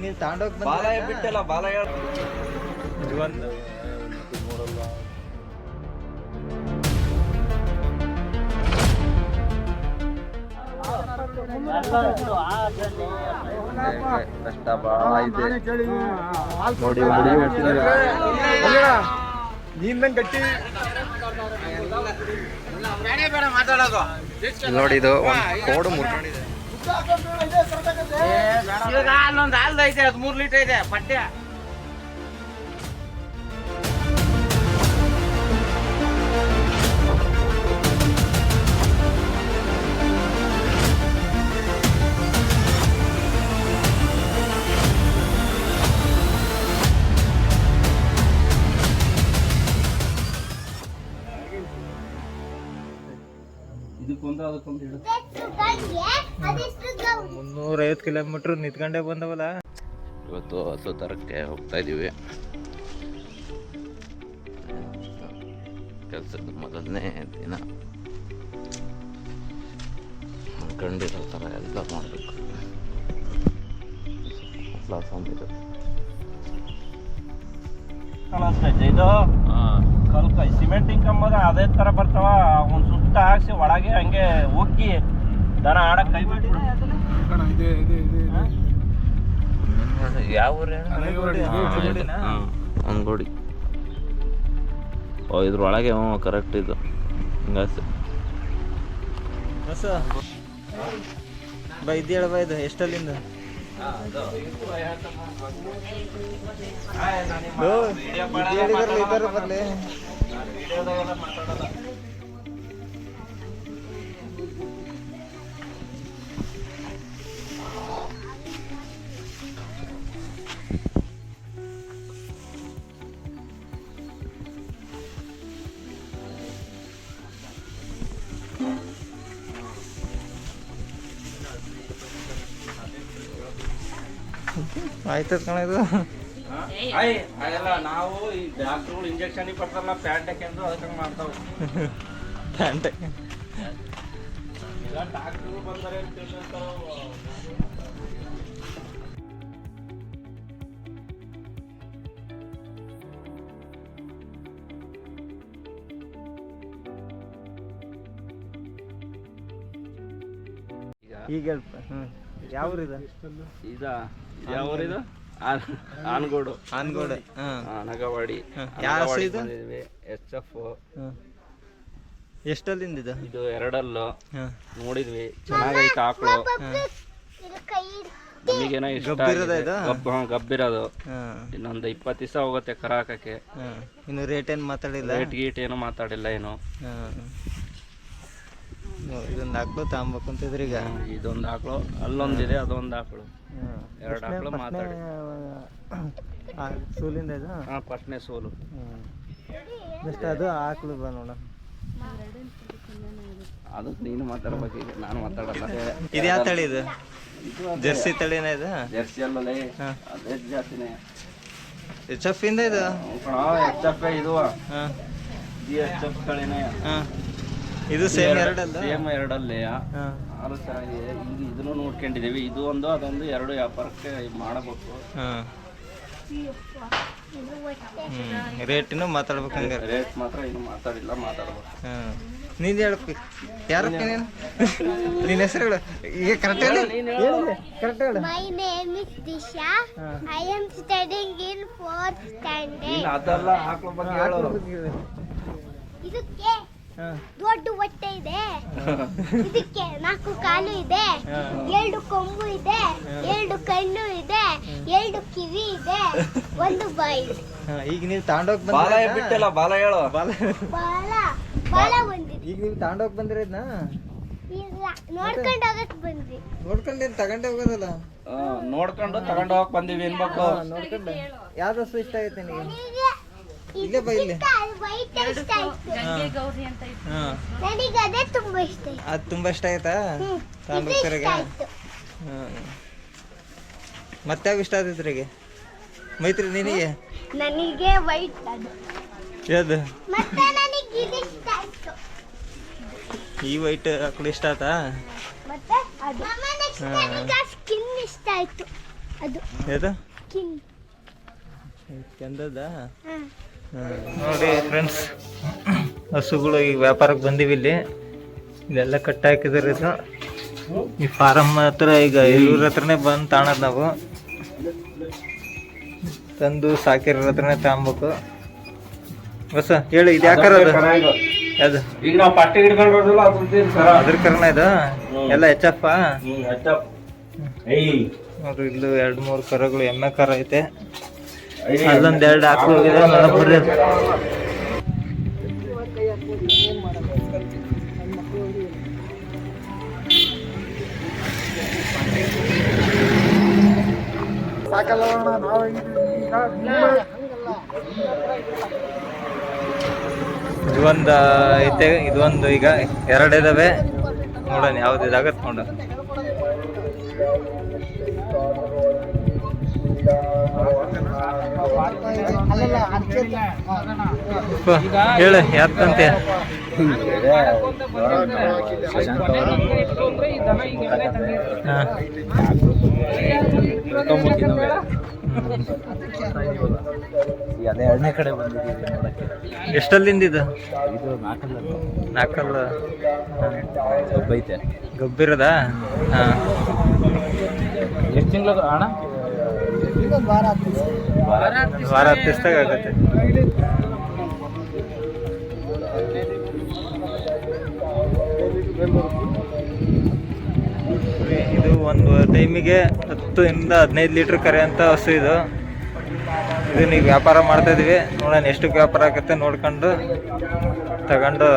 ನೀವು ತಾಂಡೋಗಿ ಬಾಲ ಬಿಟ್ಟಲ್ಲ ಬಾಲ ಹೇಳ ಜೀವನ ಕಷ್ಟ ಬಾಳ ಇದೆ ನೋಡಿ ನೋಡಿ ಇದು ಕೋಡು ಮುರ್ಕೊಂಡಿದೆ ಅಲ್ಲೊಂದು ಹಾಲ್ದ ಐತೆ 13 ಲೀಟರ್ ಇದೆ ಪಠ್ಯ ಅದಕ್ಕೊಂದು 350 ಕಿಲೋಮೀಟರ್ ನಿಂತ್ಕೊಂಡೇ ಬಂದವಲ್ಲ. ಇವತ್ತು 10 ತರಕ್ಕೆ ಹೋಗ್ತಾ ಇದೀವಿ. ಕೆಲಸದ ಮೊದಲನೇ ದಿನ ಅನ್ಕೊಂಡಿರೋ ಥರ ಎಲ್ಲ ಮಾಡಬೇಕು. ಇದು ಕಲ್ಕ ಸಿಮೆಂಟಿಂಗ್ ಕಂಬದ ಅದೇ ತರ ಬರ್ತಾವ. ಒಂದ್ ಸುತ್ತ ಹಾಕ್ಸಿ ಒಳಗೆ ಹಂಗೆ ಉಕ್ಕಿ ದನ ಆಡಕ್ ಕೈ ಬಿಟ್ಬಿಡು. ಯಾವ ಅಂಗೋಡಿ ಇದ್ರೊಳಗೆ ಕರೆಕ್ಟ್ ಇದು ಹಿಂಗಾಸೆ ಇದು ಹೇಳಬ ಇದು ಎಷ್ಟಲ್ಲಿಂದ ಬರ್ಲಿ ಆಯ್ತದ ಕಣ ಇದು. ಅದೆಲ್ಲ ನಾವು ಈ ಡಾಕ್ಟ್ರುಗಳು ಇಂಜೆಕ್ಷನ್ ಕೊಡ್ತಾರಲ್ಲ ಪ್ಯಾಂಟ್ ಹಾಕೊಂಡು ಅದಕ್ಕೆ ಮಾಡ್ತಾವ. ಪ್ಯಾಂಟ್ ಈಗ ಡಾಕ್ಟ್ರುಗಳು ಬಂದರೆ ಈಗ ಯಾವ ಊರಿದ ಯಾವೂರಿದು ಆನಗೋಡು ಆನಗೋಡು ನಗವಾಡಿ SF ಎಷ್ಟಲ್ಲಿಂದ ಇದು 2 ಅಲ್ಲು ನೋಡಿದ್ವಿ. ಚೆನ್ನಾಗೈತೆ ಆಕಳು. ನಮಗೇನೋ ಇಷ್ಟ ಗಬ್ಬಿರೋದು. ಇನ್ನೊಂದು 20 ದಿವಸ ಹೋಗುತ್ತೆ ಕರ ಹಾಕಕ್ಕೆ. ಇನ್ನು ರೇಟ್ ಏನು ಮಾತಾಡಿಲ್ಲ? ರೇಟ್ ಗೀಟ್ ಏನೋ ಮಾತಾಡಿಲ್ಲ ಏನು. ಇದೊಂದು ಆಕಳು ತಗೊಂಬೇಕು ಅಂತಿದ್ರಿ. ಈಗ ಇದೊಂದು ಆಕಳು ಅಲ್ಲೊಂದಿದೆ, ಅದೊಂದು ಆಕಳು, 2 ಆಕಳು ಮಾತಾಡಿ. ಸೂಲಿಂದ ಇದು ಫಸ್ಟ್ನೇ ಸೋಲು. ಎಷ್ಟು ಅದು ಆಕಳು ಬಾ ನೋಡ. ಅದಕ್ಕೆ ನೀನು ಮಾತಾಡ್ಬೇಕು, ಈಗ ನಾನು ಮಾತಾಡಲ್ಲ. ಇದು ಯಾವ ತಳಿ ಇದು? ಜರ್ಸಿ ತಳಿನ ಇದು? ಜರ್ಸಿ ಅಲ್ಲೇ ಅದೇ ಜಾಸ್ತಿನೇ. HF ಇಂದ ಇದು HF ಇದು GHF ತಳಿನೇ. ಇದು ಸೇಮ್ 2 ಅಲ್ಲ? ಸೇಮ್ 2 ಅಲ್ಲೇ. ಅದು ಚೆನ್ನಾಗಿದೆ. ಈಗ ಇದನ್ನು ನೋಡ್ಕೊಂಡಿದ್ದೀವಿ. ಇದು ಒಂದು ಅದೊಂದು 2 ವ್ಯಾಪಾರಕ್ಕೆ ಮಾಡಬೇಕು. ರೇಟಿನೂ ಮಾತಾಡ್ಬೇಕು. ಹಂಗೆ ರೇಟ್ ಮಾತ್ರ ಏನು ಮಾತಾಡಿಲ್ಲ, ಮಾತಾಡ್ಬೇಕು. ನೀನು ಹೇಳ್ಬೇಕು. ಯಾರಕ್ಕೆ ನೀನು? ನಿನ್ನ ಹೆಸರು ಹೇಳು ಈಗ. ಕರೆಕ್ಟ್ ಹೇಳಿ, ಕರೆಕ್ಟ್ ಹೇಳು. My name is Disha. I am studying in 4th standard. ಅದಲ್ಲ ಹಾಕೋ ಬಗ್ಗೆ ಹೇಳು. ಇದಕ್ಕೆ ದೊಡ್ಡ ಹೊಟ್ಟೆ ಇದೆ, ಇದಕ್ಕೆ 4 ಕಾಲು ಇದೆ, 2 ಕೊಂಬು ಇದೆ, 2 ಕಣ್ಣು ಇದೆ, 2 ಕಿವಿ ಇದೆ, 1 ಬಾಯಿ ಇದೆ. ಈಗ ನೀವು ತಾಂಡೋಗ್ ಬಾಲ ಬಿಟ್ಟಲ್ಲ, ಬಾಲ ಹೇಳು. ಬಾಲ ಒಂದಿದೆ. ಈಗ ನೀವು ತಾಂಡೋಗ್ ಬಂದಿರೋದ್ನ? ಇಲ್ಲ, ನೋಡ್ಕೊಂಡು ಹೋಗಕ್ ಬಂದ್ವಿ. ನೋಡ್ಕೊಂಡು ತಗೊಂಡೇ ಹೋಗೋದಲ್ಲ? ನೋಡ್ಕೊಂಡು ತಗೊಂಡು ಹೋಗಕ್ ಬಂದಿವಿ ಅನ್ಬೇಕು. ನೋಡ್ಕೊಂಡು ಯಾವ್ದು ಹಸು ಇಷ್ಟ ಆಗೈತೆ ನಿನಗೆ? ಇಲ್ಲೇ ಬಾ, ಇಲ್ಲಿ. ನನಗೆ ಅದೇ ತುಂಬಾ ಇಷ್ಟ ಆಯ್ತು. ಅದು ತುಂಬಾ ಇಷ್ಟ ಆಯ್ತಾ? ತಾಂಡೋಗ್ತಿರಾಗ ಮತ್ತೆ ಯಾವ ಇಷ್ಟ ಆದೈತ್ರಿಗೆ ಮೈತ್ರಿ ನಿನಗೆ? ನನಗೆ ವೈಟ್ ಅದು. ಯಾವ್ದು? ಮತ್ತೆ ನನಗೆ ಇದು ಇಷ್ಟ ಆಯ್ತು. ಈ ವೈಟ್ ಆಕಳು ಇಷ್ಟ ಆಯ್ತಾ? ಮತ್ತೆ ಅದು ನನಗೆ ಸ್ಕಿನ್ ಇಷ್ಟ ಆಯ್ತು. ಅದು ಯಾವ್ದು ಕಿಂಗ್. ಚಂದದ ಹಾಂ ನೋಡಿ ಫ್ರೆಂಡ್ಸ್, ಹಸುಗಳು ಈಗ ವ್ಯಾಪಾರಕ್ಕೆ ಬಂದಿವಿ. ಇಲ್ಲೆಲ್ಲ ಕಟ್ಟಿ ಹಾಕಿದಾರೆ. ಇದು ಈ ಫಾರಮ್ ಹತ್ರ ಈಗ ಇವ್ರ ಹತ್ರನೇ ಬಂದು ತಾಣದ್ ನಾವು ತಂದು ಸಾಕಿರ ಹತ್ರನೇ ತಗೊಬೇಕು. ಹೊಸ ಹೇಳಿ, ಇದು ಯಾಕಾರ ಅದು ಯಾವ್ದು ಈಗ ನಾವು ಪಟ್ಟಿಗೆ ಹಿಡ್ಕೊಂಡ್ರಲ್ಲ ಅದ್ರ ಕರ್ನ ಇದು ಎಲ್ಲ HF ಏಯ್ ನೋಡ್ರಿ. ಇಲ್ಲೂ 2-3 ಕರಗಳು ಎಮ್ಮೆ ಕರ ಐತೆ. ಅಲ್ಲೊಂದ್ 2 ಆಕಳು ಹೋಗಿದೆ. ಬರ್ರಿ ಇದೊಂದು ಐತೆ, ಇದೊಂದು ಈಗ 2 ಇದಾವೆ. ನೋಡೋಣ ಯಾವ್ದು ಇದಾಗತ್ತೆ ನೋಡ. ಹೇಳ ಯಾಕಂತೆ ಅದೇ 2ನೇ ಕಡೆ ಬಂದಿದ್ದೀವಿ ನೋಡಕ್ಕೆ. ಎಷ್ಟಲ್ಲಿಂದ ಇದು? ಇದು 4 ಗಬ್ಬೈತೆ. ಗಬ್ಬಿರದ. ಹಾಂ, ಎಷ್ಟು ತಿಂಗಳು ಅಣ್ಣ? ವಾರ 10 ದಿವಸದಾಗ ಆಗತ್ತೆ. ಇದು ಒಂದು ಟೈಮಿಗೆ 10 ಇಂದ 15 ಲೀಟ್ರ್ ಕರೆಯಂಥ ಹಸು ಇದು. ಇದನ್ನ ಈಗ ವ್ಯಾಪಾರ ಮಾಡ್ತಾ ಇದೀವಿ. ನೋಡೋಣ ಎಷ್ಟಕ್ಕೆ ವ್ಯಾಪಾರ ಆಗುತ್ತೆ ನೋಡ್ಕೊಂಡು ತಗೊಂಡು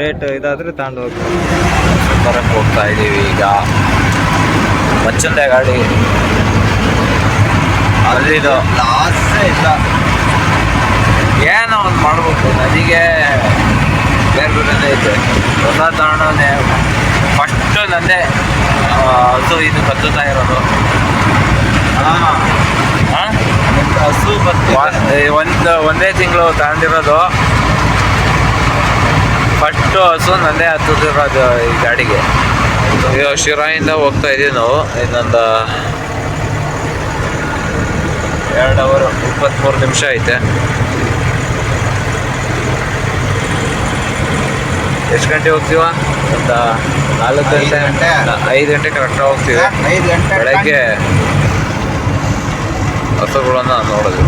ರೇಟ್ ಇದಾದ್ರೆ ತಗೊಂಡು ಹೋಗ್ತೀವಿ. ಬರಕ್ಕೆ ಹೋಗ್ತಾ ಇದ್ದೀವಿ ಈಗ. ಮಚ್ಚಂದೆ ಗಾಡಿ ಅಲ್ಲಿದು ಆಸೆ ಇಲ್ಲ. ಏನೋ ಒಂದು ಮಾಡ್ಬೇಕು. ನದಿಗೆ ಬೇರೆ ಬೇರೆ ಐತೆ. ಹೊಸ ತಾಣನೇ ಫಸ್ಟ್ ನಂದೇ ಹಸು ಇದು ಕತ್ತುತ್ತಾ ಇರೋದು. ಹಸು ಒಂದೇ ತಿಂಗಳು ತಗೊಂಡಿರೋದು. ಫಸ್ಟು ಹಸು ನಂದೇ ಹತ್ತಿರೋದು ಈ ಗಾಡಿಗೆ. ಈಗ ಶಿರಾಯಿಂದ ಹೋಗ್ತಾ ಇದ್ದೀವಿ ನಾವು. ಇನ್ನೊಂದು 2 ಅವರ್ 23 ನಿಮಿಷ ಐತೆ. ಎಷ್ಟು ಗಂಟೆ ಹೋಗ್ತೀವ? ಒಂದು 4 ಗಂಟೆ 5 ಗಂಟೆ ಕರೆಕ್ಟಾಗಿ ಹೋಗ್ತೀವಿ. ಬೆಳಗ್ಗೆ ಹಸುಗಳನ್ನು ನೋಡೋದು.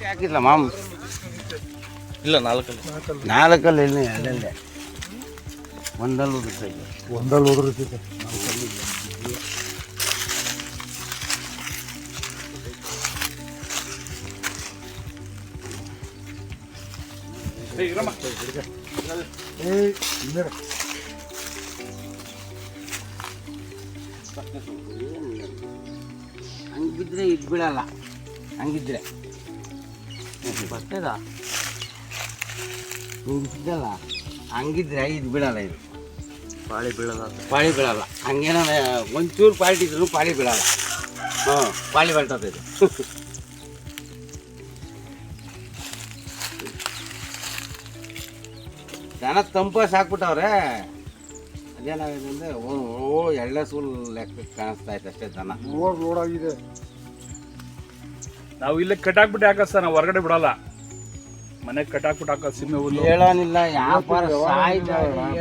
ಹಾಕಿಲ್ಲ ಮಾಮ್ ಇಲ್ಲ 4 ಇಲ್ಲಿ ಅಲ್ಲೇ ಒಂದಲ್ಲಿ ಹೋದ್ರೈತೆ. ಹಂಗಿದ್ರೆ ಇದು ಬಿಡಲ್ಲ. ಹಂಗಿದ್ರೆ ಬರ್ತದ ಹಿಂಗಿದ್ದಲ್ಲ. ಹಂಗಿದ್ರೆ ಇದು ಬಿಡಲ್ಲ. ಇದು ಪಾಳಿ ಬೀಳಲ್ಲ. ಹಂಗೇನ ಒಂಚೂರು ಪಾಲ್ಟಿ ಇದ್ರು ಪಾಳಿ ಬೀಳಲ್ಲ. ಪಾಳಿ ಬರ್ತದೆ ಇದು. ದನ ತಂಪ ಸಾಕ್ಬಿಟ್ಟವ್ರೆ. ಅದೇನಾಗಿದೆ ಅಂದರೆ ಎಳ್ಳೆ ಸೂಲ್ ಲೆಕ್ಕ ಕಾಣಿಸ್ತಾ ಐತೆ ಅಷ್ಟೇ. ದನ ಲೋಡಾಗಿದೆ. ನಾವು ಇಲ್ಲೇ ಕಟ್ಟಾಕ್ಬಿಟ್ಟು ಹಾಕೋದು ಸರ್, ನಾವು ಹೊರಗಡೆ ಬಿಡಲ್ಲ. ಮನೆಗೆ ಕಟ್ಟಾಕ್ಬಿಟ್ಟು ಹಾಕೋದು ಸೀಮೆ ಹುಲ್ಲು. ಹೇಳೋನಿಲ್ಲ ವ್ಯಾಪಾರ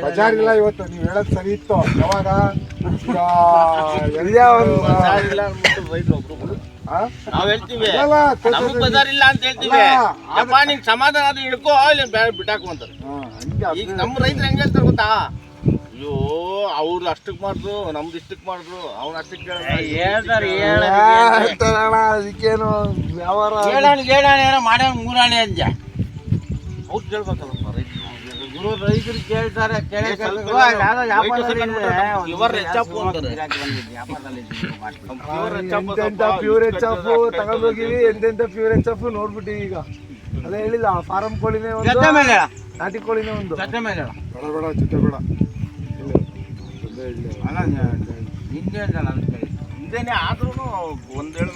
ಬಜಾರ್ ಇಲ್ಲ ಇವತ್ತು. ನೀವು ಹೇಳೋದು ಸರಿ ಇತ್ತು. ಯಾವಾಗ ನಾವ್ ಹೇಳ್ತೀವಿ ನಮಗ್ ಬಜಾರ್ ಇಲ್ಲ ಅಂತ ಹೇಳ್ತೀವಿ. ಅಪ್ಪ ನಿಂಗ್ ಸಮಾಧಾನ ಆದ್ರೆ ಹಿಡ್ಕೋ, ಇಲ್ಲಿ ಬೇರೆ ಬಿಟ್ಟಾಕು ಅಂತಾರೆ. ಈಗ ನಮ್ಮ ರೈತರು ಹೆಂಗ್ ಹೇಳ್ತಾರೆ ಗೊತ್ತಾ? ಅಯ್ಯೋ ಅವ್ರು ಅಷ್ಟಕ್ ಮಾಡಿದ್ರು, ನಮ್ದು ಇಷ್ಟಕ್ ಮಾಡಿದ್ರು, ಅವ್ನ ಅಷ್ಟಕ್ಕೆ ಅದಕ್ಕೇನು ವ್ಯವಹಾರ ಏನೋ ಮಾಡ್ಯಾವ ಮೂರಾಣಿ ಅಂಜ ಅವ್ರು ಕೇಳ್ಬೇಕಲ್ಲಪ್ಪ ರೈತರು. ರೈತರು ಕೇಳ್ತಾರೆ. ಪ್ಯೂರ್ ಎಚ್ ಎಫ್ ತಗೊಂಡೋಗಿವಿ, ಎಂತೆಂತ ಪ್ಯೂರ್ ಎಚ್ ಎಫ್ ನೋಡ್ಬಿಟ್ಟಿವಿ. ಈಗ ಅದೇ ಹೇಳಿಲ್ಲ, ಫಾರಂ ಕೋಳಿನೇ ಒಂದು, ನಾಟಿ ಕೋಳಿನೇ ಒಂದು. ಬೇಡ ಜೊತೆ ಬೇಡ. ಹಿಂದೇನೆ ಆದ್ರೂ ಒಂದ್ ಹೇಳ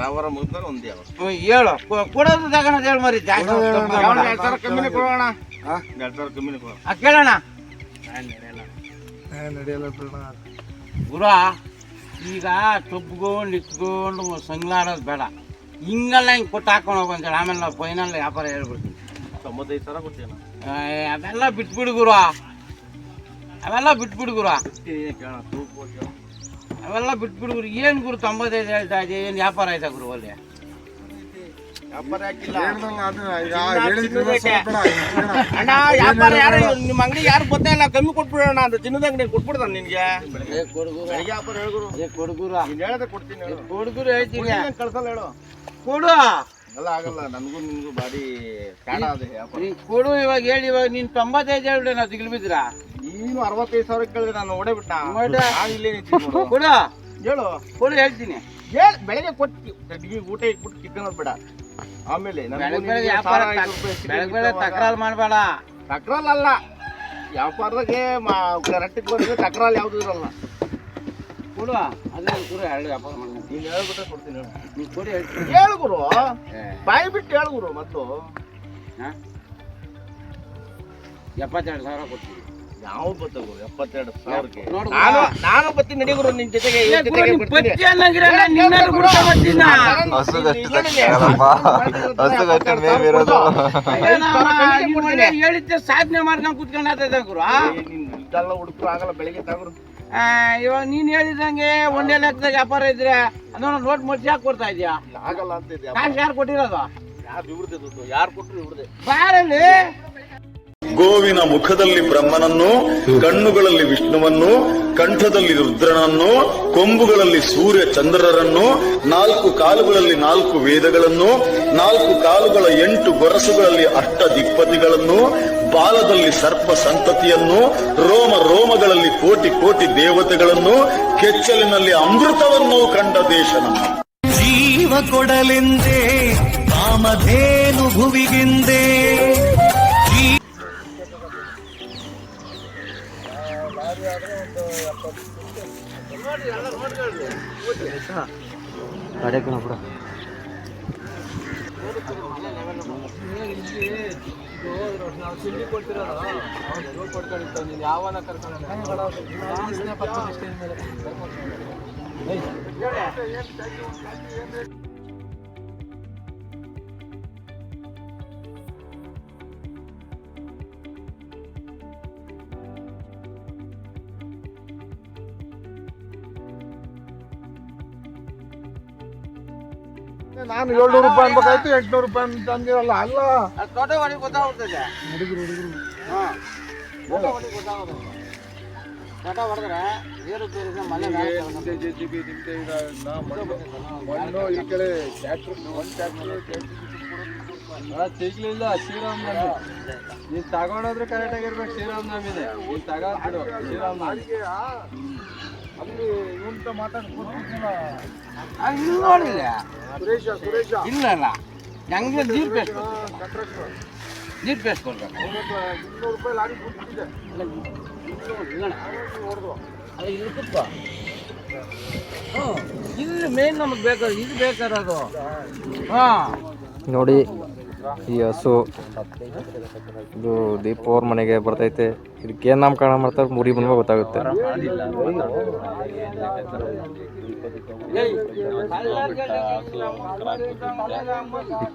ಯಾವ ಮುಗಿದ್ರೆ ಒಂದೇ ಹೇಳು ಕೊಡೋದು ತಗೋಣ ಹೇಳಿ ಮರಿ ಜಾಸ್ತಿ 2,000 ಕಮ್ಮಿನೇ ಕೊಡೋಣ. 2,000 ಕಮ್ಮಿನೇ ಕೊಡೋಣ. ಕೇಳೋಣ ನಡೆಯಲ್ಲ ಗುರ. ಈಗ ತುಬ್ಕೊಂಡು ಇಟ್ಕೊಂಡು ಸಂಗ್ಲಾಡೋದು ಬೇಡ, ಹಿಂಗೆಲ್ಲ ಹಿಂಗೆ ಕೊಟ್ಟು ಹಾಕೊಂಡು ಹೋಗಂತೇಳಿ ಆಮೇಲೆ ನಾವು ಫೈನಲ್ ವ್ಯಾಪಾರ ಹೇಳ್ಬಿಡ್ತೀವಿ. 95,000 ಕೊಡ್ತೀವಿ ನಾವು. ಅವೆಲ್ಲ ಬಿಟ್ಬಿಡು ಗುರು, ಅವೆಲ್ಲ ಬಿಟ್ಬಿಡು ಗುರು, ಅವೆಲ್ಲ ಬಿಟ್ಬಿಡು ಗುರು. ಏನು ಗುರು 95 ಹೇಳ್ತಾ ಇದೆ, ಏನು ವ್ಯಾಪಾರ ಆಯ್ತಾ ಗುರು ಅಲ್ಲಿ? ವ್ಯಾಪಾರ ಹಾಕಿಲ್ಲ ಅಣ್ಣ. ವ್ಯಾಪಾರ ಯಾರು ನಿಮ್ಮ ಅಂಗಡಿ ಯಾರು ಗೊತ್ತೇ ಇಲ್ಲ, ಕಮ್ಮಿ ಕೊಟ್ಬಿಡೋಣ ಅಂತ. ಚಿನ್ನದ ಅಂಗಡಿ ಕೊಟ್ಬಿಡ್ತಾನೆ ನಿನ್ಗೆ. ವ್ಯಾಪಾರ ಹೇಳ್ಗುರು, ಕೊಡುಗುರ ನೀನ್ ಹೇಳದೆ ಕೊಡ್ತೀನಿ. ಕೊಡುಗುರು ಹೇಳ್ತೀನಿ, ಕಳ್ಸಲ್ಲ ಹೇಳು. ಕೊಡು. ಎಲ್ಲ ಆಗಲ್ಲ, ನನಗೂ ನಿನ್ಗೂ ಬಾಡಿ ಕಾಣ ಅದೇ ವ್ಯಾಪಾರ. ನೀನ್ ಕೊಡು ಇವಾಗ ಹೇಳಿ. ಇವಾಗ ನೀನ್ 95 ಹೇಳ್ಬಿಟ್ಟೆ, ನಾವು ದಿಗ್ಲು ಬಿದ್ರಾ? ನೀನು 65,000 ಕೇಳಿದ್ರೆ ನಾನು ಓಡೇ ಬಿಟ್ಟ. ಇಲ್ಲೇ ನಿಂತೀನಿ ನೋಡು. ಕೊಡು ಹೇಳು, ಕೊಡು ಹೇಳ್ತೀನಿ. ಬೆಳಗ್ಗೆ ಕೊಟ್ಟು ಊಟ ಇಟ್ಬಿಟ್ಟು ಕಿತ್ಕೊಳ್ಳೋದು ಬೇಡ. ಆಮೇಲೆ ಬೆಳಗ್ಗೆ ವ್ಯಾಪಾರ ಬೆಳಗ್ಗೆ ತಕರಾರು ಮಾಡಬೇಡ. ತಕ್ರಾಲ್ ಅಲ್ಲ, ವ್ಯಾಪಾರದಾಗೆ ಕರೆಕ್ಟಿಗೆ ಬಂದ್ರೆ ತಕ್ರಾಲ್ ಯಾವ್ದು ಇರಲ್ಲ. ಕೊಡು ಅದೇ ಗುರು ಹೇಳಿ ವ್ಯಾಪಾರ ಮಾಡಿ. ನೀನು ಹೇಳ್ಬಿಟ್ರೆ ಕೊಡ್ತೀನಿ ಹೇಳು. ನೀನು ಕೊಡಿ ಹೇಳ್ತೀನಿ. ಹೇಳು ಗುರು, ಬಾಯಿ ಬಿಟ್ಟು ಹೇಳು ಗುರು. ಮತ್ತು 72,000 ಕೊಡ್ತೀನಿ. ಯಾವ ಬರ್ತವು 72,000ಕ್ಕೆ? ನೋಡು ನಾನು ಬರ್ತೀನಿ ನಡಿ ಗುರು, ನಿನ್ ಜೊತೆಗೆ ಹೇಳಿದ್ದೆ ಸಾಧನೆ ಮಾಡ್ಕೊಂಡು ಕುತ್ಕೊಂಡ ಗುರು. ಇದೆಲ್ಲ ಹುಡುಕರು ಆಗಲ್ಲ, ಬೆಳಿಗ್ಗೆ ತಗೋರು. ಇವಾಗ ನೀನ್ ಹೇಳಿದಂಗೆ ಒಂದೇ ಲೆಕ್ಕದಾಗ ವ್ಯಾಪಾರ ಇದ್ರೆ ಅದನ್ನ ನೋಟ್ ಮುಚ್ಚಿ ಹಾಕಿ ಕೊಡ್ತಾ ಇದೀಯಾ? ಆಗಲ್ಲ ಅಂತ ಇದೆ. ಕಾಸು ಯಾರು ಕೊಟ್ಟಿರೋದು? ಯಾರು ಇವ್ರದೇ ದುಡ್ಡು, ಯಾರು ಕೊಟ್ಟರು ಇವ್ರದೇ. ಬಾರಲ್ಲಿ ಗೋವಿನ ಮುಖದಲ್ಲಿ ಬ್ರಹ್ಮನನ್ನು, ಕಣ್ಣುಗಳಲ್ಲಿ ವಿಷ್ಣುವನ್ನು, ಕಂಠದಲ್ಲಿ ರುದ್ರನನ್ನು, ಕೊಂಬುಗಳಲ್ಲಿ ಸೂರ್ಯ ಚಂದ್ರರನ್ನು, 4 ಕಾಲುಗಳಲ್ಲಿ 4 ವೇದಗಳನ್ನು, 4 ಕಾಲುಗಳ 8 ಗೊರಸುಗಳಲ್ಲಿ 8 ದಿಕ್ಪತಿಗಳನ್ನು, ಬಾಲದಲ್ಲಿ ಸರ್ಪ ಸಂತತಿಯನ್ನು, ರೋಮ ರೋಮಗಳಲ್ಲಿ ಕೋಟಿ ಕೋಟಿ ದೇವತೆಗಳನ್ನು, ಕೆಚ್ಚಲಿನಲ್ಲಿ ಅಮೃತವನ್ನು ಕಂಡ ದೇಶ ನಮ್ಮ. ಜೀವ ಕೊಡಲೆಂದೇ ಕಾಮಧೇನು ಭುವಿಗೆಂದೇ ನಾವು ತಿಂಡಿ ಕೊಡ್ತಿರೋದು ಅವ್ರು ಕೊಡ್ಕೊಂಡಿತ್ತು. ನೀನು ಯಾವನ ಕರ್ಕೊಂಡು ನಾನು 700 ರೂಪಾಯಿ ಅನ್ಬೇಕಾಯ್ತು, 800 ರೂಪಾಯಿ ತಂದಿರಲ್ಲ. ಅಲ್ಲ ತೋಟ ಹೊಡಿ ಗೊತ್ತಾಗ್ತದೆ. ಹುಡುಗರು ತೋಟ ಹೊಡಿ ಗೊತ್ತಾಗೋದು. ತೋಟ ಹೊಡೆದ್ರೆ ಏರು ಬೇರೆ ಮನೆ ಮಣ್ಣು ಈ ಕಡೆ ಸಿಗ್ಲಿಲ್ಲ. ಶ್ರೀರಾಮನವಮಿ ನೀನ್ ತಗೊಂಡೋದ್ರೆ ಕರೆಕ್ಟ್ ಆಗಿರ್ಬೇಕು. ಶ್ರೀರಾಮನವಮಿದೆ, ನೀನ್ ತಗೊಂಡ್ಬಿಡು. ಶ್ರೀರಾಮನವಮಿ ಅಲ್ಲಿ ಇವಂತ ಮಾತಾಡ್ಕೊಡ್ತಿದ್ದಿಲ್ಲ. ನೋಡಿಲ್ಲ ಸುರೇಶ ಇಲ್ಲ ಹೆಂಗೆ ನೀರು ಪೇಸ್ಟ್ ನೀರು ಪೇಸ್ಟ್ ಕೊಡ್ಬೇಕು. 200 ರೂಪಾಯಿ ಲಾರಿ ಕೊಡ್ತಿದ್ದೆ. ಇಲ್ಲಿ ಮೇನ್ ನಮಗೆ ಬೇಕಾದ ಇದು ಬೇಕಾರದು. ಹಾ ನೋಡಿ ಈ ಹಸು ಇದು ದೀಪ ಅವ್ರ ಮನೆಗೆ ಬರ್ತೈತೆ. ಇದಕ್ಕೆ ಏನು ನಾಮಕರಣ ಮಾಡ್ತಾರೆ ಮುರಿ ಬಂದ್ಮೇಲೆ ಗೊತ್ತಾಗುತ್ತೆ.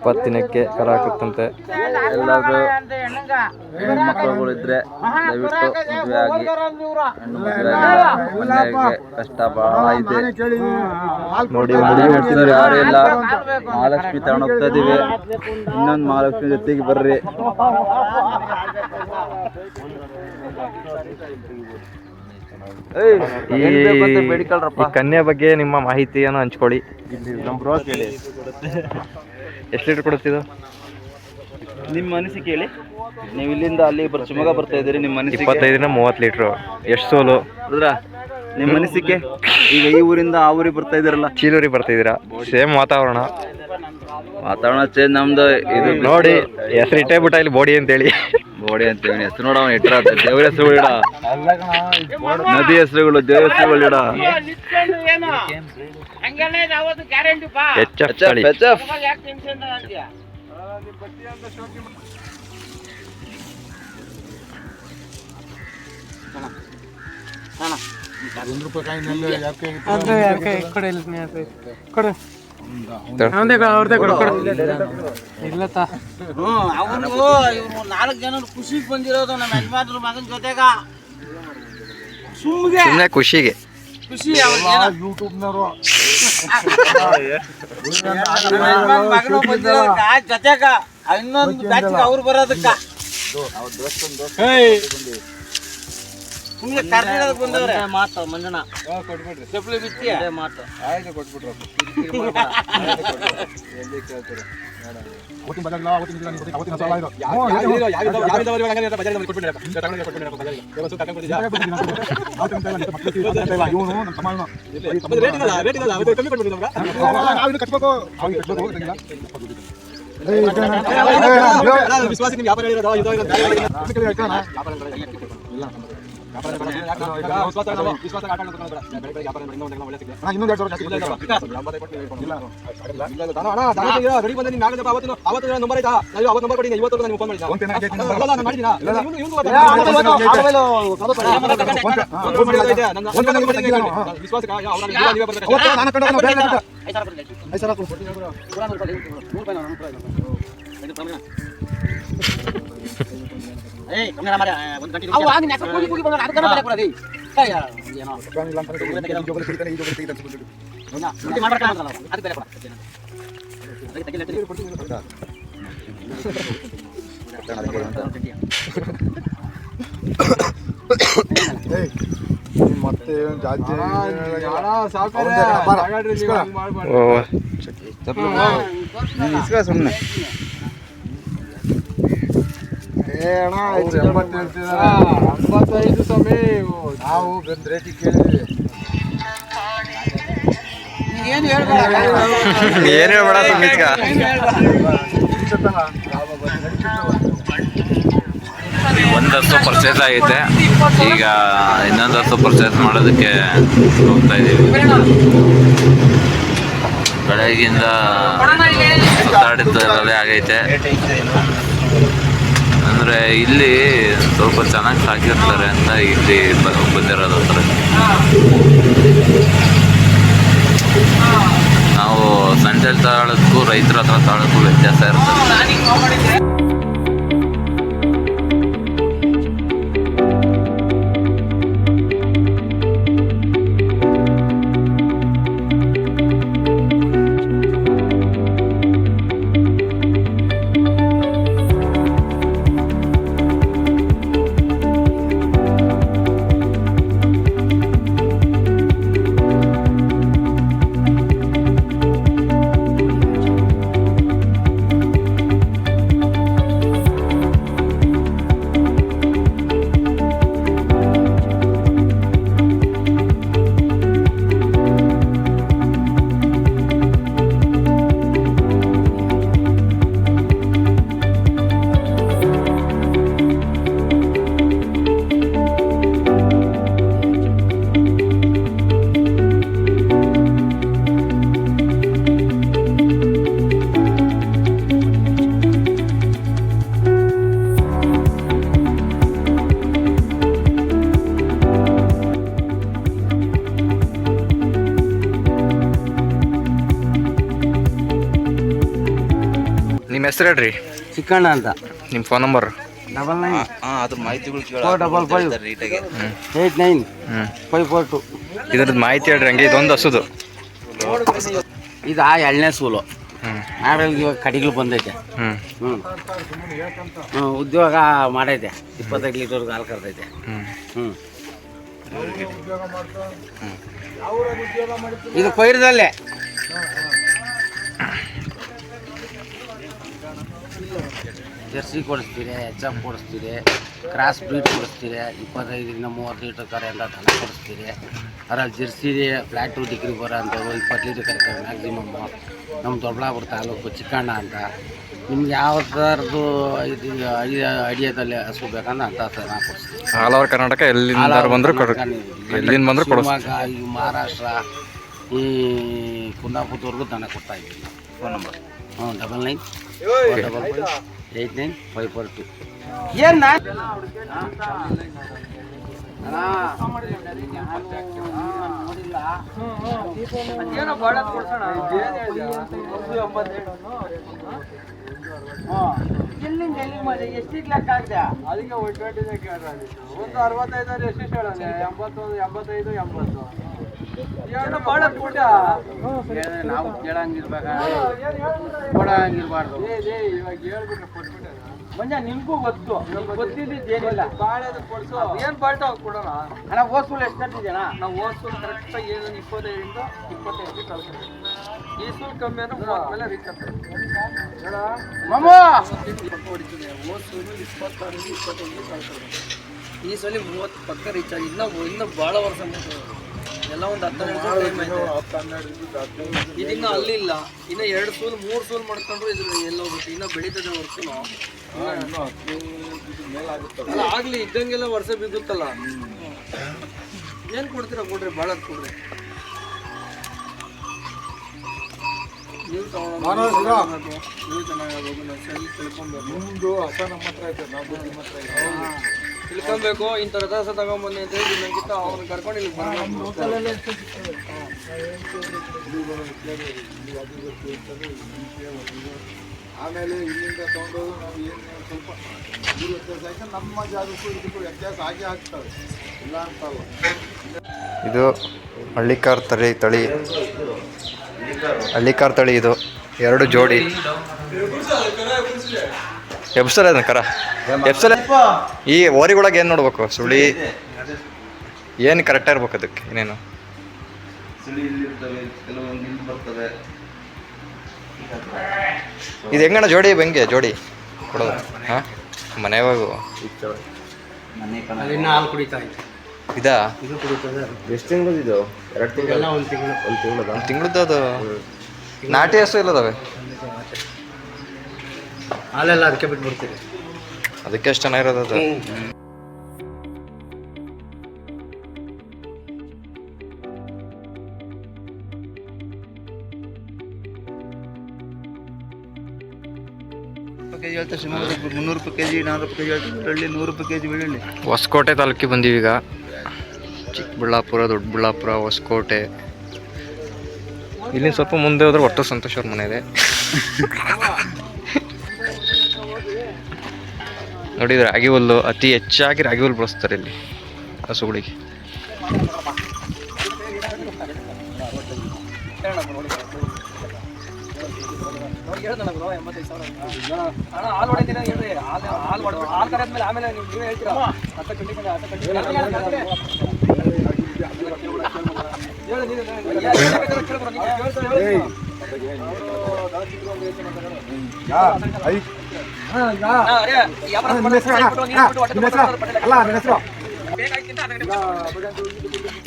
20 ದಿನಕ್ಕೆ ಕರ ಹಾಕುತ್ತಂತೆ. ಎಲ್ಲಾದ್ರೂ ಹೆಣ್ಮಕ್ಳುಗಳಿದ್ರೆ ದಯವಿಟ್ಟು ಮದುವೆ ಆಗಿ ಹೆಣ್ಣು ಮದುವೆ ಮನೆಗೆ ಕಷ್ಟ ಭಾಳ ಇದೆ ನೋಡಿ. ಯಾರು ಇಲ್ಲ. ಮಹಾಲಕ್ಷ್ಮಿ ತಗೊಂಡೋಗ್ತಾ ಇದೀವಿ. ಇನ್ನೊಂದು ಮಹಾಲಕ್ಷ್ಮಿ ಜೊತೆಗೆ ಬರ್ರಿ. ಈ ಕನ್ಯೆ ಬಗ್ಗೆ ನಿಮ್ಮ ಮಾಹಿತಿಯನ್ನು ಹಂಚ್ಕೊಳ್ಳಿ. ಎಷ್ಟು ಲೀಟರ್ ಕೊಡುತ್ತಿದ್ದು? ನಿಮ್ಮ ಅನಿಸಿಕೆ ಹೇಳಿ. ನೀವು ಇಲ್ಲಿಂದ ಅಲ್ಲಿ ಶಿವಮೊಗ್ಗ ಬರ್ತಾ ಇದ್ದೀರಿ, ನಿಮ್ಮ ಅನಿಸಿಕೆ? 25 30 ಲೀಟ್ರು. ಎಷ್ಟು ಸೋಲು? ನಿಮ್ಮ ಅನಿಸಿಕೆ? ಈಗ ಈ ಊರಿಂದ ಆ ಊರಿಗೆ ಬರ್ತಾ ಇದ್ದೀರಲ್ಲ, ಚೀಲೂರಿಗೆ ಬರ್ತಾ ಇದ್ದೀರಾ? ಸೇಮ್ ವಾತಾವರಣ ಚೇಂಜ್. ನಮ್ದು ಇದು ನೋಡಿ, ಹೆಸರು ಇಟ್ಟೇ ಬಿಟ್ಟ ಇಲ್ಲಿ ಬೋಡಿ ಅಂತೇಳಿ. ಬೋಡಿ ಅಂತೇಳಿ ಹೆಸರು ನೋಡ, ಇಟ್ರ ದೇವ್ರ ಹೆಸರುಗಳು ಇಡ, ನದಿ ಹೆಸರುಗಳು, ದೇವ್ರ ಹೆಸರುಗಳು ಇಡ. HF ತಳಿ. ಇವ್ರು 4 ಜನ ಖುಷಿಗೆ ಬಂದಿರೋದು ನಮ್ಮ ಯಜಮಾನ್ರ ಮಗನ ಜೊತೆಗ. ಸುಮ್ಮನೆ ಖುಷಿಗೆ ಖುಷಿ ಯೂಟ್ಯೂಬ್ನವರು ಮಗನ ಬಂದಿರೋದಕ್ಕ ಜೊತೆಗ ಇನ್ನೊಂದು ಬ್ಯಾಚ್ಗೆ ಅವ್ರು ಬರೋದಕ್ಕ ಸುಮ್ಮನೆ ಕರ್ನಾಟಕಕ್ಕೆ ಬಂದವ್ರೆ. ಮಾತು ಮಂಜನ ಚಪ್ಪಲಿ ಬಿತ್ತಿ ಮಾತು ಆಯ್ತು ಕೊಟ್ಬಿಟ್ರು. ಮತ್ತೆ ಜಾತಿ ಸುಮ್ಮನೆ ನಾವು ಬಂದ್ ರೇಟಿ ಕೇಳಿದ್ವಿ. ಏನು ಹೇಳ್ಬೇಡ ಏನು ಹೇಳ್ಬೇಡ ಸುಮಿತ್ಗ. ಒಂದು ಹಸು ಪರ್ಚೇಸ್ ಆಗೈತೆ. ಈಗ ಇನ್ನೊಂದು ಹಸು ಪರ್ಚೇಸ್ ಮಾಡೋದಕ್ಕೆ ಹೋಗ್ತಾ ಇದ್ದೀವಿ. ಬೆಳಗ್ಗಿಂದ ಸುತ್ತಾಡಿದ್ದರಲ್ಲೇ ಆಗೈತೆ. ಅಂದರೆ ಇಲ್ಲಿ ಸ್ವಲ್ಪ ಚೆನ್ನಾಗಿ ಸಾಕಿರ್ತಾರೆ ಅಂತ ಇಲ್ಲಿ ಬಂದಿರೋದು ಹತ್ರ. ನಾವು ಸಂಜೆಲಿ ತಗೊಳ್ಳೋದಕ್ಕೂ ರೈತರ ಹತ್ರ ತಗೊಳ್ಳೋದಕ್ಕೂ ವ್ಯತ್ಯಾಸ ಇರ್ತದೆ. ನಿಮ್ಮ ಹೆಸರು ಹೇಳ್ರಿ. ಚಿಕ್ಕಣ್ಣ ಅಂತ. ನಿಮ್ಮ ಫೋನ್ ನಂಬರ್? 99 ಅದ್ರ ಮಾಹಿತಿಗಳು 455 89 542. ಇದ್ರದ್ದು ಮಾಹಿತಿ ಹೇಳ್ರಿ ಹಂಗೆ. ಇದೊಂದು ಹಸುದು. ಇದು ಎರಡನೇ ಸೂಲು. ಆಮೇಲೆ ಇವಾಗ ಕಡಿಗಳು ಬಂದೈತೆ. ಉದ್ಯೋಗ ಮಾಡೈತೆ. 25 ಲೀಟರ್ಗೆ ಹಾಲು ಕರ್ತೈತೆ. ಇದು ಕೊಯ್ರದಲ್ಲೇ. ಜರ್ಸಿ ಕೊಡಿಸ್ತೀರಿ, HF ಕೊಡಿಸ್ತೀರಿ, ಕ್ರಾಸ್ ಬ್ರೀಡ್ ಕೊಡಿಸ್ತೀರಿ, 25ರಿಂದ 30 ಲೀಟರ್ ಕರೆ ಅಂತ ದನ ಕೊಡಿಸ್ತೀರಿ. ಅದ್ರಲ್ಲಿ ಜರ್ಸಿ ಫ್ಲ್ಯಾಟು ಡಿಗ್ರಿ ಬರೋ ಅಂಥವು 20 ಲೀಟರ್ ಕರೀತಾರೆ ಮ್ಯಾಕ್ಸಿಮಮ್ಮು. ನಮ್ಮ ದೊಡ್ಡಬಳ್ಳಾಪುರ ತಾಲೂಕು ಚಿಕ್ಕಣ್ಣ ಅಂತ. ನಿಮ್ಗೆ ಯಾವ ಥರದ್ದು ಇದು ಐಡಿಯಾದಲ್ಲಿ ಹಸು ಬೇಕಂದ್ರೆ ಅಂಥ ದನ ಕೊಡಿಸ್ತೀವಿ. ಆಲ್ ಓವರ್ ಕರ್ನಾಟಕ ಎಲ್ಲಿಂದ ಬಂದರೂ ಶಿವಮೊಗ್ಗ, ಈ ಮಹಾರಾಷ್ಟ್ರ, ಈ ಕುಂದಾಪುರದವರೆಗೂ ದನ ಕೊಡ್ತಾ ಇದ್ದೀವಿ. Phone number 99 89 542. ಏನು ಎಷ್ಟು ಲೆಕ್ಕ ಆಗ್ತದೆ? ಅದಕ್ಕೆ ಒಟ್ಟೊಟ್ಟಿಗೆ ಕೇಳ್ತಾರೆ. ಒಂದು 65 ಎಷ್ಟು ಹೇಳೋಣ? 81 85 80 ನಾವು ಕೇಳಂಗಿರ್ಬೇಕಾದ್ರೆ ಕೊಡಂಗಿರ್ಬಾರ್ದು. ಇವಾಗ ಹೇಳ್ಬಿಟ್ರೆ ಕೊಟ್ಬಿಟ್ಟೆ ಮಂಜ. ನಿಮ್ಗೂ ಗೊತ್ತು, ಗೊತ್ತಿದ್ದೇನಿಲ್ಲ. ಏನು ಬಾಳ್ಟ ಕೊಡೋಣ ಅಣ್ಣ. ಓದ್ಸೂಲ್ ಎಷ್ಟು ಕಟ್ಟಿದ್ಯಣ್ಣ? ನಾವು ಓದ್ಸೂಲ್ ಕರೆಕ್ಟಾಗಿ ಏನು 25ರಿಂದ 28 ಕಳ್ಸಿದ್ವಿ. ಈ ಸೂಲ್ ಕಮ್ಮಿ ಅಂದ್ರೆ 30 ಮೇಲೆ ರೀಚ್ ಆಗ್ತದೆ. ಓದ್ಸೂಲು 26 25 ಕಳ್ಸಿದ್ವಿ. ಈ ಸಲ 30 ಪಕ್ಕ ರೀಚ್ ಆಗಿ ಇನ್ನೂ ಭಾಳ ವರ್ಷ ಎಲ್ಲ ಒಂದು 10-12 ಟೈಮ್ ಐತೆ. ಇದಿನ್ನ ಅಲ್ಲಿಲ್ಲ. ಇನ್ನು 2 ಸೂಲ್ 3 ಸೂಲ್ ಮಾಡ್ಕೊಂಡ್ರು ಇದ್ರ ಎಲ್ಲ ಹೋಗುತ್ತೆ. ಇನ್ನು ಬೆಳೀತದೆ ವರ್ಷನು. ಅಲ್ಲ ಆಗ್ಲಿ ಇದ್ದಂಗೆಲ್ಲ ವರ್ಷ ಬಿದ್ದುತ್ತಲ್ಲ. ಏನು ಕೊಡ್ತೀರಾ ಕೊಡ್ರಿ, ಭಾಳ ಕೊಡ್ರಿ. ನೀವು ತಗೊಳ್ಳೋದು ನೀವು ಚೆನ್ನಾಗಿ ತಿಳ್ಕೊಬೇಕು. ಇಂಥ ರಥ ತಗೊಂಬನ್ನಿ ಅಂತ ಹೇಳಿ ನಂಗಿಂತ ಅವ್ರನ್ನ ಕರ್ಕೊಂಡು ಇಲ್ಲಿ ಆಮೇಲೆ ಇಲ್ಲಿಂದ ತಗೊಂಡೋದು ನಾವು ಏನು ಸ್ವಲ್ಪ ವ್ಯತ್ಯಾಸ ಆಯ್ತು. ನಮ್ಮ ಜಾಗಕ್ಕೂ ಇದಕ್ಕೂ ವ್ಯತ್ಯಾಸ ಆಗೇ ಆಗ್ತವೆ, ಇಲ್ಲ ಅಂತಲ್ಲ. ಇದು ಹಳ್ಳಿಕಾರ್ ತಳಿ ಇದು 2 ಜೋಡಿ. ಎಬ್ಸಲ್ಲ ಅದನ್ನ ಕರ ಎಬ್ಸಲ್ಲ. ಈ ಓರಿಗೊಳಗೆ ಏನು ನೋಡ್ಬೇಕು? ಸುಳಿ ಏನು ಕರೆಕ್ಟಾಗಿ ಇರ್ಬೇಕು ಅದಕ್ಕೆ. ಏನೇನು ಇದು ಹೆಂಗಣ್ಣ ಜೋಡಿ? ಹೆಂಗೆ ಜೋಡಿ ಕೊಡೋದು? ಹಾಂ ಮನೆಯಾಗೂ ಹಾಲು ಕುಡಿತಾ ಇತ್ತು. ಇದಾ ಇದು ಕುಡಿತದೆ. ಎಷ್ಟು ತಿಂಗಳದ್ದು ಇದು? 2 ತಿಂಗಳು? ಒಂದು ತಿಂಗಳದ್ದು. ಅದು ನಾಟಿ ಹಸು ಇಲ್ಲದವೆ. ಹಾಲೆಲ್ಲ ಅದಕ್ಕೆ ಬಿಟ್ಬಿಡ್ತೀವಿ. ಅದಕ್ಕೆ ಅಷ್ಟು ಚೆನ್ನಾಗಿರೋದು ಅದು. ₹300 ಕೆಜಿ 400 ಕೆಜಿ ಬೆಳ್ಳುಳ್ಳಿ, 100 ಕೆಜಿ ಬೆಳ್ಳುಳ್ಳಿ. ಹೊಸಕೋಟೆ ತಾಲೂಕಿಗೆ ಬಂದೀವಿ ಈಗ. ಚಿಕ್ಕಬಳ್ಳಾಪುರ, ದೊಡ್ಡಬಳ್ಳಾಪುರ, ಹೊಸಕೋಟೆ. ಇಲ್ಲಿಂದ ಸ್ವಲ್ಪ ಮುಂದೆ ಹೋದ್ರೆ ಒಟ್ಟು ಸಂತೋಷ್ ಅವ್ರ ಮನೆ ಇದೆ. ನೋಡಿದ್ರೆ ರಾಗಿ ಹುಲ್ಲು ಅತಿ ಹೆಚ್ಚಾಗಿ ರಾಗಿ ಹುಲ್ಲು ಬಳಸ್ತಾರೆ ಇಲ್ಲಿ ಹಸುಗಳಿಗೆ.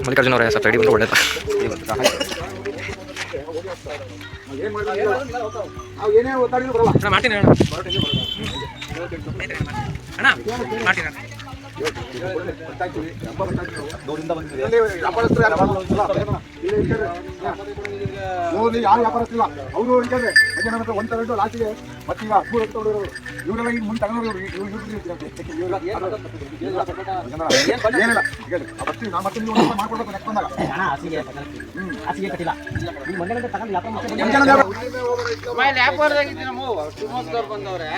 ಮಲ್ಲಿಕಾರ್ಜುನ ಅವರೇ ಸರ್ ತಡಿ ಬಂದ್ರೆ ಒಳ್ಳೇದು. ಮಾಡ್ತೀನಿ ಯಾರು ವ್ಯಾಪಾರಸ್ತಿಲ್ಲ ಅವರು ಹೇಳ್ತಾರೆ ಮಧ್ಯಾಹ್ನ ಮಾತ್ರ 1 ತಗೊಂಡು ಲಾಸ್ಟಿಗೆ ಮತ್ತೀಗ 3 ತಗೊಂಡಿರೋರು ಇವರೆಲ್ಲ ಈಗ ಮುಂದೆ ತಗೊಂಡ್ರು ಏನಿಲ್ಲ ಬರ್ತೀವಿ ನಾವು ಮತ್ತೆ ನೀವು ಮಾಡ್ಕೊಡ್ಬೇಕು ನೆಕ್ಸ್ಟ್ ಬಂದಾಗ ವ್ಯಾಪಾರದಾಗಿದ್ದೀನಿ ಶಿವಮೊಗ್ಗದವ್ರು ಬಂದವ್ರೆ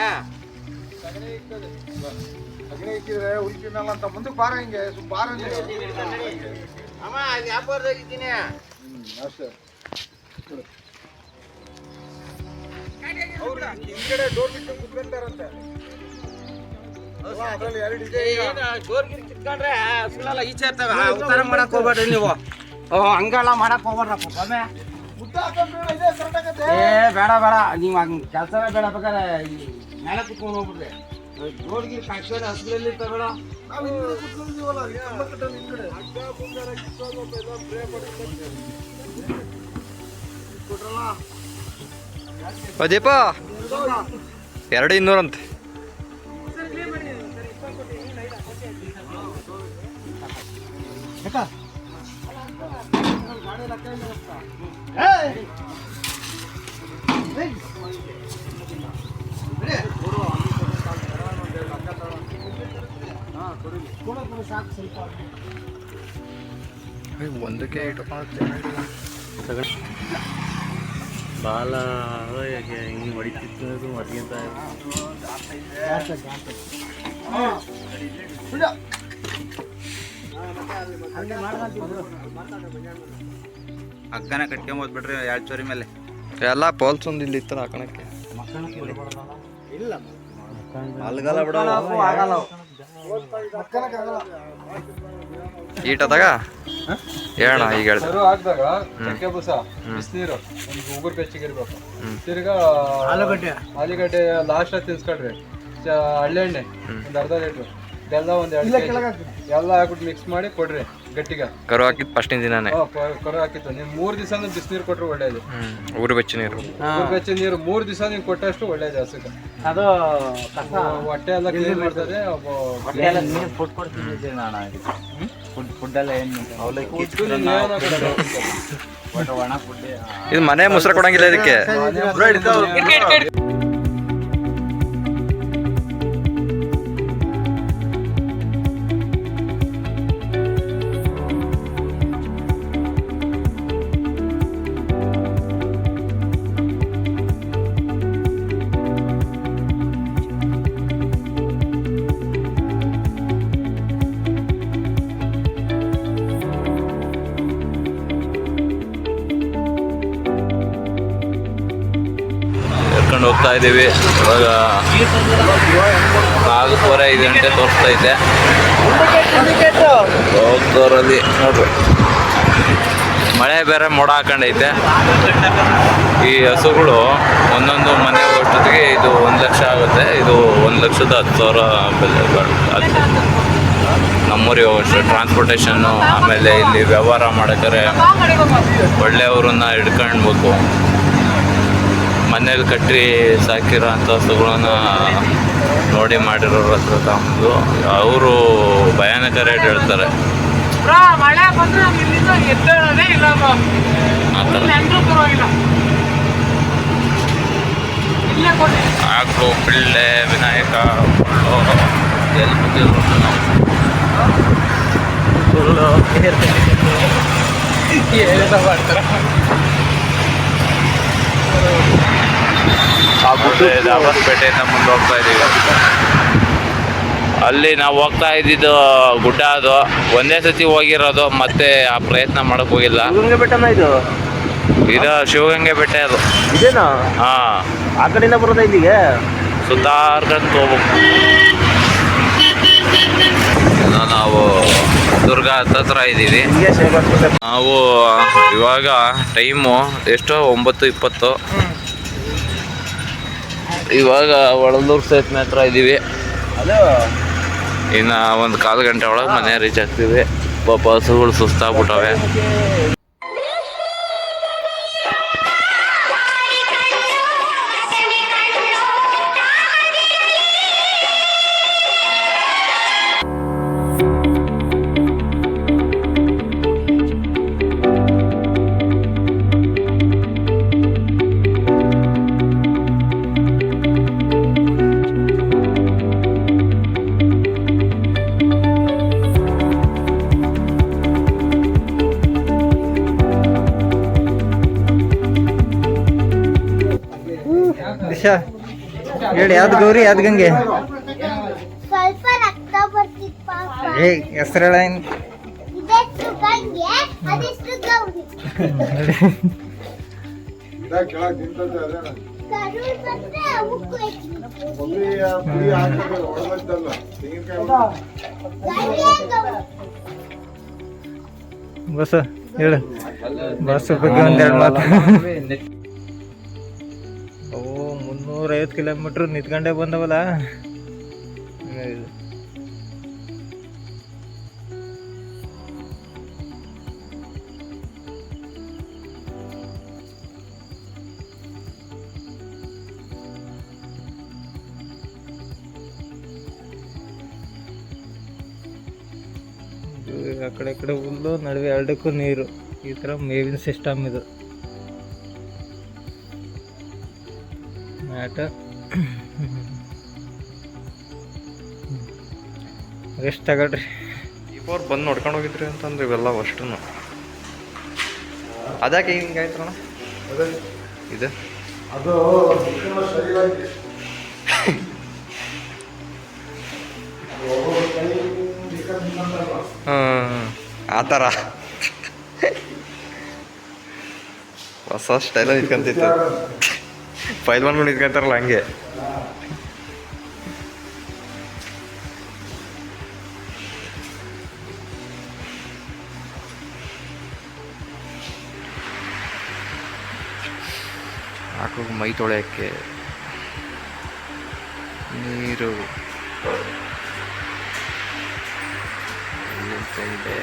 ಇಕ್ಕಿದ್ರೆ ಉಳಿತಿನಲ್ಲ ಅಂತ ಮುಂದಕ್ಕೆ ಬಾರ ಹಿಂಗೆ ಬಾರ ಅಮ್ಮ ವ್ಯಾಪಾರದಾಗಿದ್ದೀನಿ ಅಷ್ಟೇ ಹಿಂದ್ಗಡೆ ಡೋರ್ ಬಿಟ್ಟು ಕುತ್ಕೊಂತಾರಂತೆ ಅದ್ರಲ್ಲಿ 2 ಇದೆ ಡೋರ್ ಗಿರ್ ಕಿತ್ಕೊಂಡ್ರೆ ಸುಳ್ಳಲ್ಲ ಈಚೆ ಇರ್ತವೆ ಉತ್ತರ ಮಾಡಕ್ ಹೋಗ್ಬೇಡ್ರಿ ನೀವು ಹಂಗೆಲ್ಲ ಮಾಡಕ್ ಹೋಗ್ಬೇಡ್ರಪ್ಪ ಸ್ವಾಮಿ ಏ ಬೇಡ ಬೇಡ ನೀವು ಹಂಗೆ ಕೆಲಸವೇ ಬೇಡ ಬೇಕಾದ್ರೆ ಮೇಲೆ ಕುತ್ಕೊಂಡು ಹೋಗ್ಬಿಡ್ರಿ ಡೋರ್ ಗಿರ್ ಕಾಯ್ಬೇಡ ಹಸುಗಳಲ್ಲಿ ಇರ್ತಾವೆ ಬೇಡ ನಾವು ಹಿಂದ್ಗಡೆ ಕುತ್ಕೊಂಡಿದ್ದೀವಲ್ಲ ಹಿಂದ್ಗಡೆ ಕೊಟ್ರಲ್ಲ ದೀಪ 200 ಅಂತೆ. ಒಂದಕ್ಕೆ ಬಾಲ ಹಿಂಗೆ ಹೊಡಿತಿತ್ತು ಮದ್ಗಿಂತ ಹಗ್ಗನ ಕಟ್ಕೊಂಬೋದು ಬಿಡ್ರಿ 2 ಚೋರಿ ಮೇಲೆ ಎಲ್ಲ ಪೋಲ್ಸ್ ಒಂದು ಇಲ್ಲಿ ಇತ್ತು ಹಾಕೋಣಕ್ಕೆ ಅಲ್ಗಲ್ಲ ಬಿಡೋ ಈಟದಾಗ ಹೇಳೋಣ ಈಗ ಹೇಳ್ದೆ ಹಾಕಿದಾಗ ಚಕ್ಕೆ ಬೂಸ ಬಿಸಿನೀರು ಒಂದು ಉಗುರು ಬೆಚ್ಚಗಿರ್ಬೇಕು ತಿರ್ಗಾ ಆಲೂಗಡ್ಡೆ ಲಾಸ್ಟ್ ತಿನ್ಸ್ಕೊಳ್ರಿ ಹಳ್ಳೆಣ್ಣೆ ಒಂದು ಅರ್ಧ ಲೀಟ್ರು ಬೆಲ್ಲ ಒಂದು 2 ಎಲ್ಲ ಹಾಕ್ಬಿಟ್ಟು ಮಿಕ್ಸ್ ಮಾಡಿ ಕೊಡ್ರಿ ಗಟ್ಟಿಗೆ ಕರು ಹಾಕಿದ್ದು ಫಸ್ಟಿನ ದಿನಾನೇ ಕರು ಹಾಕಿತ್ತು ನೀವು 3 ದಿವಸ ಬಿಸಿನೀರು ಕೊಟ್ರೆ ಒಳ್ಳೇದು ಊರು ಬೆಚ್ಚ ನೀರು ಬೆಚ್ಚ ನೀರು 3 ದಿವಸ ನೀವು ಕೊಟ್ಟಷ್ಟು ಒಳ್ಳೇದು ಹಸುಗೆ ಅದು ಹೊಟ್ಟೆ ಎಲ್ಲ ಕ್ಲೀನ್ ಮಾಡ್ತದೆ ಇದು ಮನೆ ಮೊಸರು ಕೊಡಂಗಿಲ್ಲ ಇದಕ್ಕೆ ಹೋಗ್ತಾ ಇದ್ದೀವಿ. ಇವಾಗ 4:30 ಗಂಟೆ ತೋರಿಸ್ತೈತೆ. ಹೋಗ್ತೋರಲ್ಲಿ ನೋಡ್ರಿ ಮಳೆ ಬೇರೆ ಮೋಡ ಹಾಕೊಂಡೈತೆ. ಈ ಹಸುಗಳು ಒಂದೊಂದು ಮನೆ ಒಟ್ಟಿಗೆ ಇದು 1 ಲಕ್ಷ ಆಗುತ್ತೆ. ಇದು 1,10,000 ಬೆಲೆ ಆಗುತ್ತೆ. ನಮ್ಮೂರಿಗೆ ಅಷ್ಟು ಟ್ರಾನ್ಸ್ಪೋರ್ಟೇಷನ್ನು, ಆಮೇಲೆ ಇಲ್ಲಿ ವ್ಯವಹಾರ ಮಾಡೋಕ್ಕಾರೆ ಒಳ್ಳೆಯವ್ರನ್ನ ಹಿಡ್ಕೊಳ್ಬೇಕು. ಮನೇಲಿ ಕಟ್ಟಿ ಸಾಕಿರೋ ಅಂಥ ಹಸುಗಳನ್ನ ನೋಡಿ ಮಾಡಿರೋರ ಹತ್ರ ತಮ್ಮದು ಅವರು ಭಯಾನಕ ರೇಟ್ ಹೇಳ್ತಾರೆ. ಆಕಳು, ಪಿಳ್ಳೆ, ವಿನಾಯಕ ಎಲ್ಲಿ ಕೂತಿದ್ರು ದಾಬಸ್ಪೇಟೆಯಿಂದ ಮುಂದೆ ಹೋಗ್ತಾ ಇದ್ದೀವಿ. ಅಲ್ಲಿ ನಾವು ಹೋಗ್ತಾ ಇದ್ದಿದ್ದು ಗುಡ್ಡ, ಅದು ಒಂದೇ ಸತಿ ಹೋಗಿರೋದು, ಮತ್ತೆ ಆ ಪ್ರಯತ್ನ ಮಾಡಕ್ ಹೋಗಿಲ್ಲ. ಇದು ಶಿವಗಂಗೆ ಬೆಟ್ಟ ಅದು. ಇದೇನಾ? ಹಾ, ಆ ಕಡೆಯಿಂದ ಬರೋದ ಇಲ್ಲಿಗೆ ಸುತ್ತಾರ್ಕೊಂಡು ಹೋಗ್ಬೇಕು. ನಾವು ದುರ್ಗ ಹತ್ರ ಇದ್ದೀವಿ. ನಾವು ಇವಾಗ ಟೈಮು ಎಷ್ಟೋ 9:20. ಇವಾಗ ಒಳಲೂರು ಸೇತುವೆ ಹತ್ರ ಇದ್ದೀವಿ. ಇನ್ನು 1/4 ಗಂಟೆ ಒಳಗೆ ಮನೆ ರೀಚ್ ಆಗ್ತೀವಿ. ಪಾಪ ಹಸುಗಳು ಸುಸ್ತಾಗ್ಬಿಟ್ಟವೆ. ಹೇಳಿ, ಯಾವ್ದು ಗೌರಿ ಯಾವ್ದು ಗಂಗೆ? ಸ್ವಲ್ಪ ರಕ್ತ ಬರ್ತಿತ್ತು ಪಾಪ. ಏ ಹೆಸರೇಳ ಇದೆಷ್ಟು ಗಂಗೆ, ಅದೆಷ್ಟು ಗೌರಿ. ಕರು ಬಂದ್ರೆ ಅವಕ್ಕೂ ಬಸ್ ಹೇಳು, ಬಸ್ ಬಗ್ಗೆ ಒಂದೆರಡು ಮಾತು. ಅವು 350 ಕಿಲೋಮೀಟ್ರ್ ನಿಂತ್ಕೊಂಡೇ ಬಂದವಲ್ಲ. ಆ ಕಡೆ ಈ ಕಡೆ ಹುಲ್ಲು, ನಡುವೆ ಎರಡಕ್ಕೂ ನೀರು. ಈ ಥರ ಮೇವಿನ ಸಿಸ್ಟಮ್ ಇದು. ಮ್ಯಾಟ ರೆಸ್ಟ್ ತಗೊಳ್ರಿ. ಅವ್ರು ಬಂದು ನೋಡ್ಕೊಂಡು ಹೋಗಿದ್ರಿ ಅಂತಂದ್ರೆ ಇವೆಲ್ಲ ಅಷ್ಟು ಅದ್ಯಾಕೆ ಹಿಂಗಾಯ್ತಣ್ಣ ಇದು? ಅದು ಆ ಥರ ಹೊಸ ಸ್ಟೈಲ ನಿಂತ್ಕೊಂತಿತ್ತು. ಪೈಲ್ವಾನ್ಗಳು ನಿಂತ್ಕೊಂತಾರಲ್ಲ ಹಂಗೆ. ಆಕಳು ಮೈ ತೊಳೆಯೋಕ್ಕೆ ನೀರು ಇದೆ.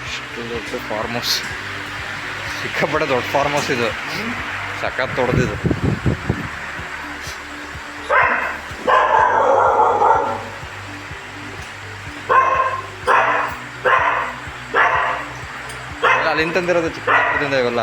ಇಷ್ಟು ದೊಡ್ಡ ಫಾರ್ಮ್ ಹೌಸ್, ಸಿಕ್ಕಾಪಟ್ಟೆ ದೊಡ್ಡ ಫಾರ್ಮ್ ಹೌಸ್ ಇದು. ಸಖತ್ ತೊಡೆದಿದ್ದು. ಅಲ್ಲಿಂದ ತಂದಿರೋದು ಚಿಕ್ಕ ಇವೆಲ್ಲ.